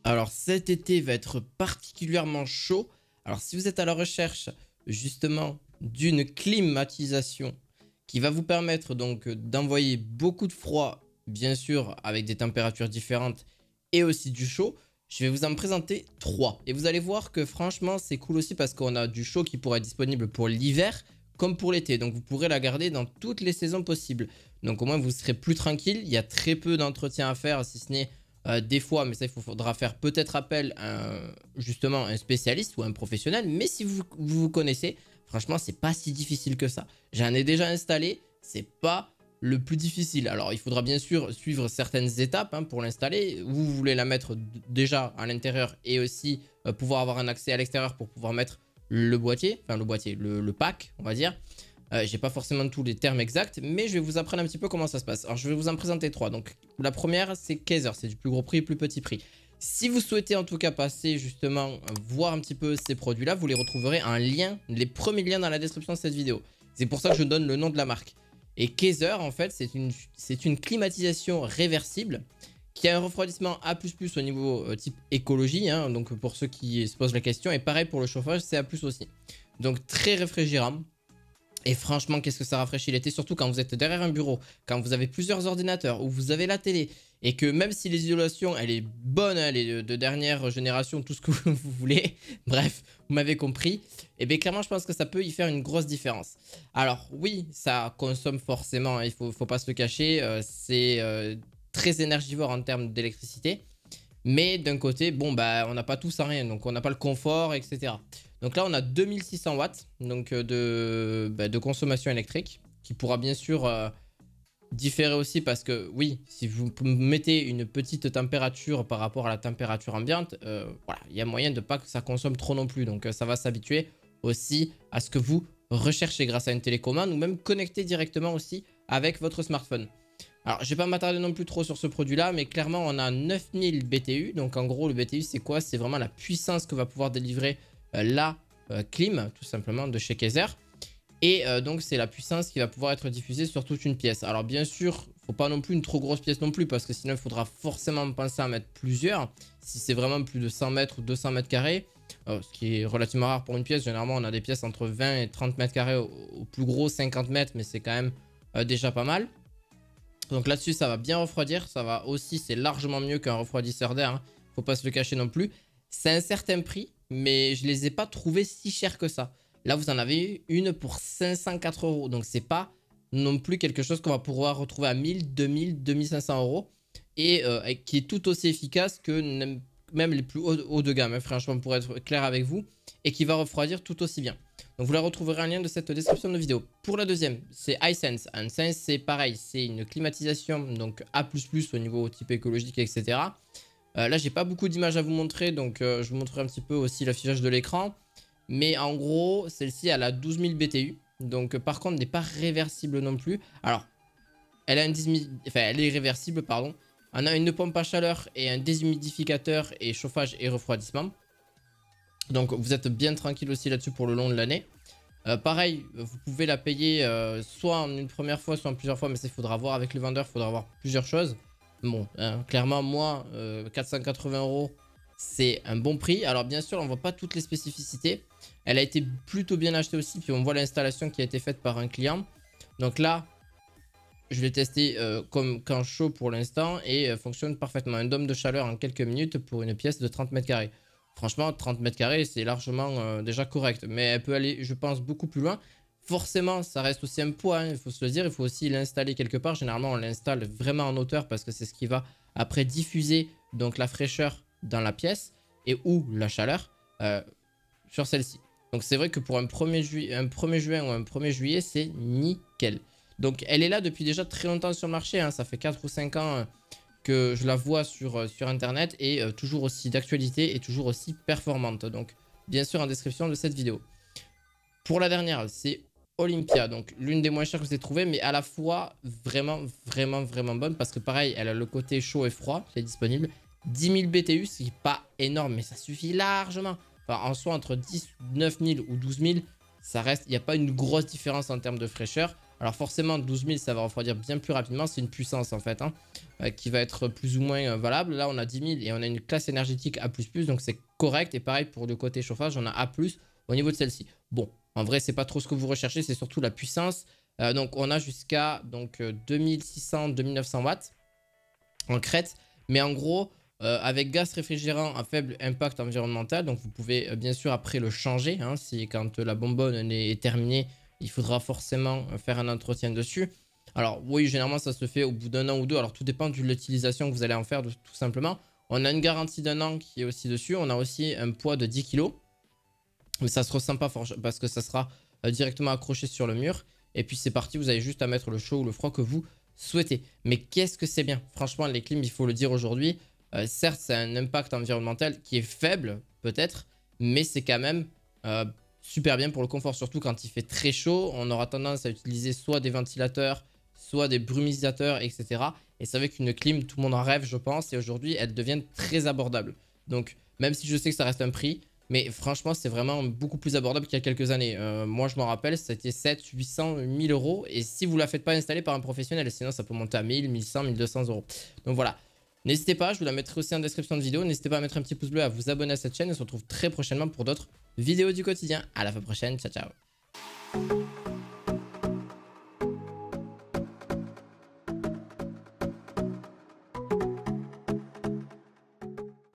Alors cet été va être particulièrement chaud. Alors si vous êtes à la recherche justement d'une climatisation qui va vous permettre donc d'envoyer beaucoup de froid, bien sûr avec des températures différentes et aussi du chaud, je vais vous en présenter 3. Et vous allez voir que franchement c'est cool aussi parce qu'on a du chaud qui pourra être disponible pour l'hiver comme pour l'été. Donc vous pourrez la garder dans toutes les saisons possibles. Donc au moins vous serez plus tranquille. Il y a très peu d'entretien à faire si ce n'est des fois, mais ça il faudra faire peut-être appel à justement un spécialiste ou un professionnel. Mais si vous connaissez, franchement c'est pas si difficile que ça. J'en ai déjà installé, c'est pas le plus difficile. Alors il faudra bien sûr suivre certaines étapes pour l'installer. Vous voulez la mettre déjà à l'intérieur et aussi pouvoir avoir un accès à l'extérieur pour pouvoir mettre le boîtier, enfin le boîtier, le pack on va dire. J'ai pas forcément tous les termes exacts, mais je vais vous apprendre un petit peu comment ça se passe. Alors je vais vous en présenter 3. Donc la première c'est Kaeser, c'est du plus gros prix, plus petit prix. Si vous souhaitez en tout cas passer justement, voir un petit peu ces produits là, vous les retrouverez en lien, les premiers liens dans la description de cette vidéo. C'est pour ça que je donne le nom de la marque. Et Kaeser en fait c'est une climatisation réversible qui a un refroidissement A++ au niveau type écologie, donc pour ceux qui se posent la question. Et pareil pour le chauffage, c'est A+, aussi. Donc très réfrigérant. Et franchement, qu'est-ce que ça rafraîchit l'été, surtout quand vous êtes derrière un bureau, quand vous avez plusieurs ordinateurs, ou vous avez la télé, et que même si l'isolation, elle est bonne, elle est de dernière génération, tout ce que vous voulez, bref, vous m'avez compris, et bien clairement, je pense que ça peut y faire une grosse différence. Alors oui, ça consomme forcément, il faut pas se le cacher, c'est très énergivore en termes d'électricité, mais d'un côté, bon, bah, on n'a pas tout sans rien, donc on n'a pas le confort, etc. Donc là, on a 2600 watts donc, de consommation électrique qui pourra bien sûr différer aussi parce que oui, si vous mettez une petite température par rapport à la température ambiante, voilà, il y a moyen de pas que ça consomme trop non plus. Donc ça va s'habituer aussi à ce que vous recherchez grâce à une télécommande ou même connecter directement aussi avec votre smartphone. Alors, je ne vais pas m'attarder non plus trop sur ce produit-là, mais clairement, on a 9000 BTU. Donc, en gros, le BTU, c'est quoi? C'est vraiment la puissance que va pouvoir délivrer la clim, tout simplement, de chez Kaeser. Et donc, c'est la puissance qui va pouvoir être diffusée sur toute une pièce. Alors, bien sûr, il ne faut pas non plus une trop grosse pièce non plus, parce que sinon, il faudra forcément penser à mettre plusieurs. Si c'est vraiment plus de 100 mètres ou 200 mètres carrés, ce qui est relativement rare pour une pièce. Généralement, on a des pièces entre 20 et 30 mètres carrés, au plus gros 50 mètres, mais c'est quand même déjà pas mal. Donc là-dessus, ça va bien refroidir. Ça va aussi, c'est largement mieux qu'un refroidisseur d'air. Faut pas se le cacher non plus. C'est un certain prix, mais je les ai pas trouvés si chers que ça. Là, vous en avez une pour 504 euros. Donc, c'est pas non plus quelque chose qu'on va pouvoir retrouver à 1000, 2000, 2500 euros. Et qui est tout aussi efficace que même les plus hauts de gamme, franchement, pour être clair avec vous. Et qui va refroidir tout aussi bien. Donc vous la retrouverez en lien de cette description de vidéo. Pour la deuxième, c'est Hisense. Hisense, c'est pareil, c'est une climatisation donc A++ au niveau type écologique, etc. Là, j'ai pas beaucoup d'images à vous montrer, donc je vous montrerai un petit peu aussi l'affichage de l'écran. Mais en gros, celle-ci, elle a 12000 BTU. Donc par contre, n'est pas réversible non plus. Alors, elle a elle est réversible, pardon. On a une pompe à chaleur et un déshumidificateur et chauffage et refroidissement. Donc vous êtes bien tranquille aussi là-dessus pour le long de l'année. Pareil, vous pouvez la payer soit en une première fois, soit en plusieurs fois, mais ça il faudra voir avec le vendeur, il faudra voir plusieurs choses. Bon, clairement moi, 480 euros, c'est un bon prix. Alors bien sûr, on ne voit pas toutes les spécificités. Elle a été plutôt bien achetée aussi, puis on voit l'installation qui a été faite par un client. Donc là, je l'ai testé comme quand chaud pour l'instant et fonctionne parfaitement. Un dôme de chaleur en quelques minutes pour une pièce de 30 mètres carrés. Franchement, 30 mètres carrés, c'est largement déjà correct. Mais elle peut aller, je pense, beaucoup plus loin. Forcément, ça reste aussi un poids, il faut se le dire. Il faut aussi l'installer quelque part. Généralement, on l'installe vraiment en hauteur parce que c'est ce qui va après diffuser donc, la fraîcheur dans la pièce et ou la chaleur sur celle-ci. Donc, c'est vrai que pour un 1er juin ou un 1er juillet, c'est nickel. Donc, elle est là depuis déjà très longtemps sur le marché. Ça fait 4 ou 5 ans que je la vois sur internet et toujours aussi d'actualité et toujours aussi performante. Donc bien sûr en description de cette vidéo. Pour la dernière, c'est Olympia, donc l'une des moins chères que j'ai trouvées, mais à la fois vraiment bonne parce que pareil, elle a le côté chaud et froid qui est disponible. 10 000 BTU, ce qui n'est pas énorme, mais ça suffit largement. Enfin, en soi, entre 10, 9 000 ou 12 000, ça reste, il n'y a pas une grosse différence en termes de fraîcheur. Alors forcément 12 000 ça va refroidir bien plus rapidement, c'est une puissance en fait, hein, qui va être plus ou moins valable. Là on a 10 000 et on a une classe énergétique A++, donc c'est correct. Et pareil pour le côté chauffage, on a A+, au niveau de celle-ci. Bon, en vrai c'est pas trop ce que vous recherchez, c'est surtout la puissance. Donc on a jusqu'à 2600-2900 watts en crête. Mais en gros, avec gaz réfrigérant à faible impact environnemental, donc vous pouvez bien sûr après le changer, hein, si quand la bonbonne est terminée, il faudra forcément faire un entretien dessus. Alors oui, généralement ça se fait au bout d'un an ou deux, alors tout dépend de l'utilisation que vous allez en faire tout simplement. On a une garantie d'un an qui est aussi dessus, on a aussi un poids de 10 kg. Mais ça se ressent pas parce que ça sera directement accroché sur le mur. Et puis c'est parti, vous avez juste à mettre le chaud ou le froid que vous souhaitez. Mais qu'est-ce que c'est bien? Franchement, les clims, il faut le dire aujourd'hui. Certes, c'est un impact environnemental qui est faible, peut-être, mais c'est quand même super bien pour le confort. Surtout quand il fait très chaud, on aura tendance à utiliser soit des ventilateurs, soit des brumisateurs, etc. Et c'est vrai qu'une clim, tout le monde en rêve, je pense. Et aujourd'hui, elle devient très abordable. Donc, même si je sais que ça reste un prix, mais franchement, c'est vraiment beaucoup plus abordable qu'il y a quelques années. Moi, je m'en rappelle, c'était 700, 800, 1000 euros. Et si vous ne la faites pas installer par un professionnel, sinon ça peut monter à 1000, 1100, 1200 euros. Donc voilà. N'hésitez pas, je vous la mettrai aussi en description de vidéo. N'hésitez pas à mettre un petit pouce bleu, à vous abonner à cette chaîne. Et on se retrouve très prochainement pour d'autres vidéos du quotidien. À la fois prochaine, ciao ciao.